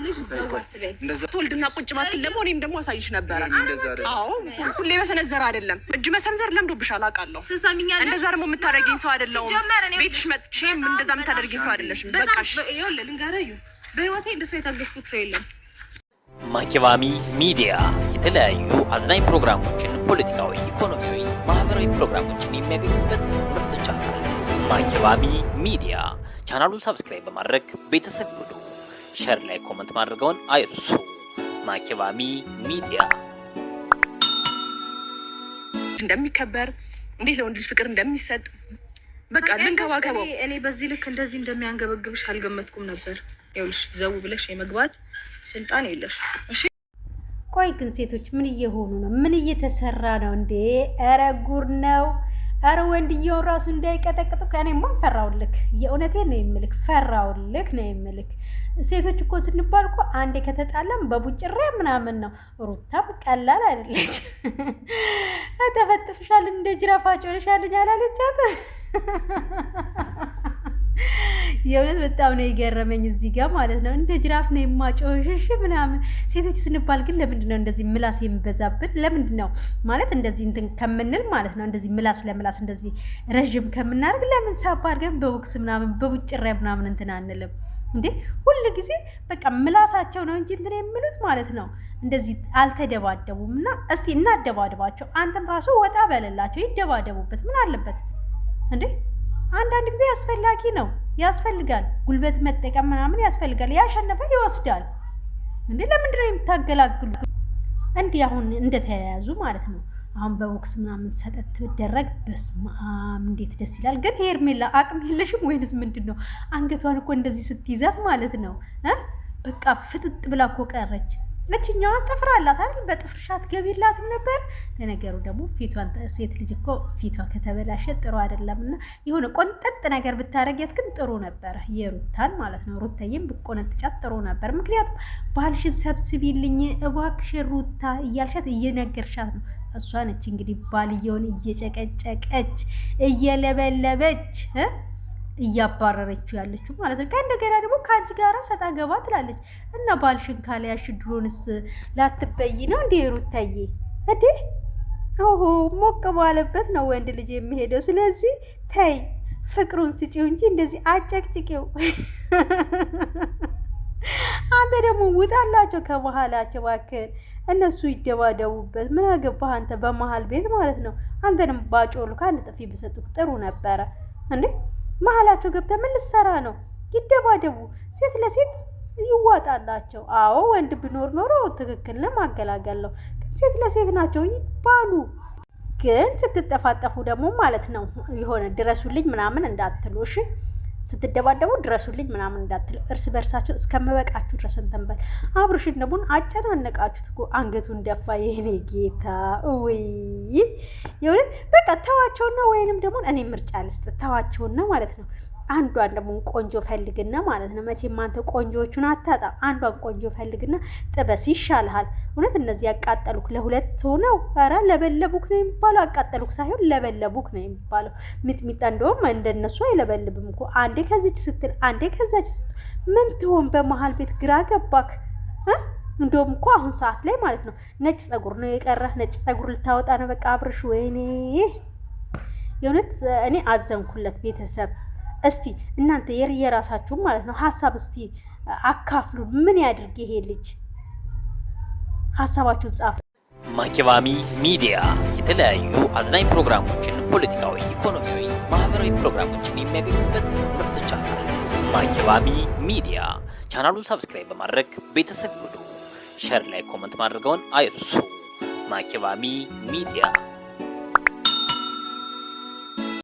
ልጅ ዘወት በይ ትወልድና ቁጭ ባትል ደግሞ እኔም ደግሞ አሳይሽ ነበር። አዎ ሁሌ በሰነዘር አይደለም እጅ መሰንዘር ለምዶብሻል አውቃለሁ። እንደዛ ደግሞ የምታደርጊኝ ሰው አይደለሁም። ቤትሽ መጥቼም እንደዛ የምታደርጊኝ ሰው አይደለሽም። በቃሽ። ይኸውልህ ልንገርህ በህይወቴ እንደሱ የታገስኩት ሰው የለም። ማኪባሚ ሚዲያ የተለያዩ አዝናኝ ፕሮግራሞችን፣ ፖለቲካዊ፣ ኢኮኖሚያዊ፣ ማህበራዊ ፕሮግራሞችን የሚያገኙበት ምርጥ ቻናል ማኪባሚ ሚዲያ። ቻናሉን ሰብስክራይብ በማድረግ ቤተሰብ ይሁኑ። ሼር ላይ ኮሜንት ማድረግዎን አይርሱ። ማኪባሚ ሚዲያ እንደሚከበር እንዴት ለወንድ ልጅ ፍቅር እንደሚሰጥ በቃ ልንከባከበው። እኔ በዚህ ልክ እንደዚህ እንደሚያንገበግብሽ አልገመትኩም ነበር። ይኸውልሽ ዘው ብለሽ የመግባት ስልጣን የለሽ። እሺ ቆይ ግን ሴቶች ምን እየሆኑ ነው? ምን እየተሰራ ነው እንዴ? ኧረ ጉር ነው። ኧረ ወንድየው ራሱ እንዳይቀጠቅጡ ከእኔማ ፈራውልክ። የእውነቴን ነው የምልክ፣ ፈራውልክ ነው የምልክ። ሴቶች እኮ ስንባል እኮ አንዴ ከተጣላም በቡጭሬ ምናምን ነው። ሩታም ቀላል አይደለች። ተፈጥፍሻል እንደ ጅራፍ አጮልሻለኝ አላለቻት? የእውነት በጣም ነው የገረመኝ እዚህ ጋር ማለት ነው። እንደ ጅራፍ ነው የማጮሽሽ ምናምን። ሴቶች ስንባል ግን ለምንድን ነው እንደዚህ ምላስ የሚበዛብን? ለምንድን ነው ማለት እንደዚህ እንትን ከምንል ማለት ነው እንደዚህ ምላስ ለምላስ እንደዚህ ረዥም ከምናደርግ ለምን ሳባ አድርገን በቦክስ ምናምን በቡጭሪያ ምናምን እንትን አንልም እንዴ? ሁሉ ጊዜ በቃ ምላሳቸው ነው እንጂ እንትን የሚሉት ማለት ነው። እንደዚህ አልተደባደቡም። እና እስቲ እናደባደባቸው። አንተም ራሱ ወጣ በለላቸው፣ ይደባደቡበት። ምን አለበት እንዴ? አንዳንድ ጊዜ አስፈላጊ ነው፣ ያስፈልጋል። ጉልበት መጠቀም ምናምን ያስፈልጋል። ያሸነፈ ይወስዳል እንዴ? ለምንድን ነው የምታገላግሉ? እንዲህ አሁን እንደተያያዙ ማለት ነው። አሁን በቦክስ ምናምን ሰጠት ትደረግ። በስመ አብ እንዴት ደስ ይላል። ግን ሄርሜላ አቅም የለሽም ወይንስ ምንድን ነው? አንገቷን እኮ እንደዚህ ስትይዛት ማለት ነው በቃ ፍጥጥ ብላ እኮ ቀረች። እችኛዋን ጥፍር አላት አይደል? በጥፍርሽ አትገቢላትም ነበር። ለነገሩ ደግሞ ፊቷን ሴት ልጅ እኮ ፊቷ ከተበላሸ ጥሩ አይደለም። እና የሆነ ቆንጠጥ ነገር ብታረጊያት ግን ጥሩ ነበረ፣ የሩታን ማለት ነው። ሩታዬም ብቆነጥጫት ጥሩ ነበር። ምክንያቱም ባልሽን ሰብስቢልኝ እባክሽ ሩታ እያልሻት እየነገርሻት ነው። እሷ ነች እንግዲህ ባልየውን እየጨቀጨቀች እየለበለበች እያባረረችው ያለችው ማለት ነው። ከእንደገና ደግሞ ከአንቺ ጋራ ሰጣ ገባ ትላለች። እና ባልሽን ካለያሽ ድሮንስ ላትበይ ነው እንዴ ሩታዬ? እንዴ ኦሆ ሞቅ ባለበት ነው ወንድ ልጅ የሚሄደው። ስለዚህ ተይ ፍቅሩን ስጪው እንጂ እንደዚህ አጨቅጭቂው። አንተ ደግሞ ውጣላቸው ከመሀላቸው እባክህን፣ እነሱ ይደባደቡበት። ምን አገባህ አንተ በመሀል ቤት ማለት ነው። አንተንም ባጮሉ ከአንድ ጥፊ ብሰጡክ ጥሩ ነበረ እንዴ። መሀላቸው ገብተህ ምን ልትሰራ ነው? ይደባደቡ፣ ሴት ለሴት ይዋጣላቸው። አዎ ወንድ ቢኖር ኖሮ ትክክል ነው ማገላገለው። ግን ሴት ለሴት ናቸው ይባሉ። ግን ስትጠፋጠፉ ደግሞ ማለት ነው የሆነ ድረሱልኝ ምናምን እንዳትሉ እሺ። ስትደባደቡ ድረሱልኝ ምናምን እንዳትሉ፣ እርስ በርሳቸው እስከመበቃችሁ ድረስ እንትን በል። አብርሽን ደግሞ አጨናነቃችሁት እኮ አንገቱን ደፋ። የኔ ጌታ ወይ የሆነ በቃ ተዋቸውና፣ ወይንም ደግሞ እኔ ምርጫ ልስጥ፣ ተዋቸውና ማለት ነው። አንዷን ደግሞ ቆንጆ ፈልግና ማለት ነው። መቼም አንተ ቆንጆዎቹን አታጣ። አንዷን ቆንጆ ፈልግና ጥበስ ይሻልሃል። እውነት እነዚህ ያቃጠሉክ ለሁለት ሆነው፣ ኧረ ለበለቡክ ነው የሚባለው። አቃጠሉክ ሳይሆን ለበለቡክ ነው የሚባለው። ሚጥሚጣ እንደውም እንደነሱ አይለበልብም እኮ። አንዴ ከዚች ስትል አንዴ ከዛች ስትል ምን ትሆን በመሀል ቤት ግራ ገባክ። እንደውም እኮ አሁን ሰዓት ላይ ማለት ነው ነጭ ጸጉር ነው የቀረህ። ነጭ ጸጉር ልታወጣ ነው በቃ አብርሽ። ወይኔ የእውነት እኔ አዘንኩለት ቤተሰብ። እስቲ እናንተ የራሳችሁ ማለት ነው ሀሳብ እስቲ አካፍሉ። ምን ያድርግ ይሄ ልጅ? ሀሳባችሁን ጻፉ። ማኪባሚ ሚዲያ የተለያዩ አዝናኝ ፕሮግራሞችን፣ ፖለቲካዊ፣ ኢኮኖሚያዊ፣ ማህበራዊ ፕሮግራሞችን የሚያገኙበት ምርጥ ቻናል ማኪባሚ ሚዲያ። ቻናሉን ሰብስክራይብ በማድረግ ቤተሰብ ይሁኑ። ሼር ላይ ኮሜንት ማድረግዎን አይርሱ። ማኪባሚ ሚዲያ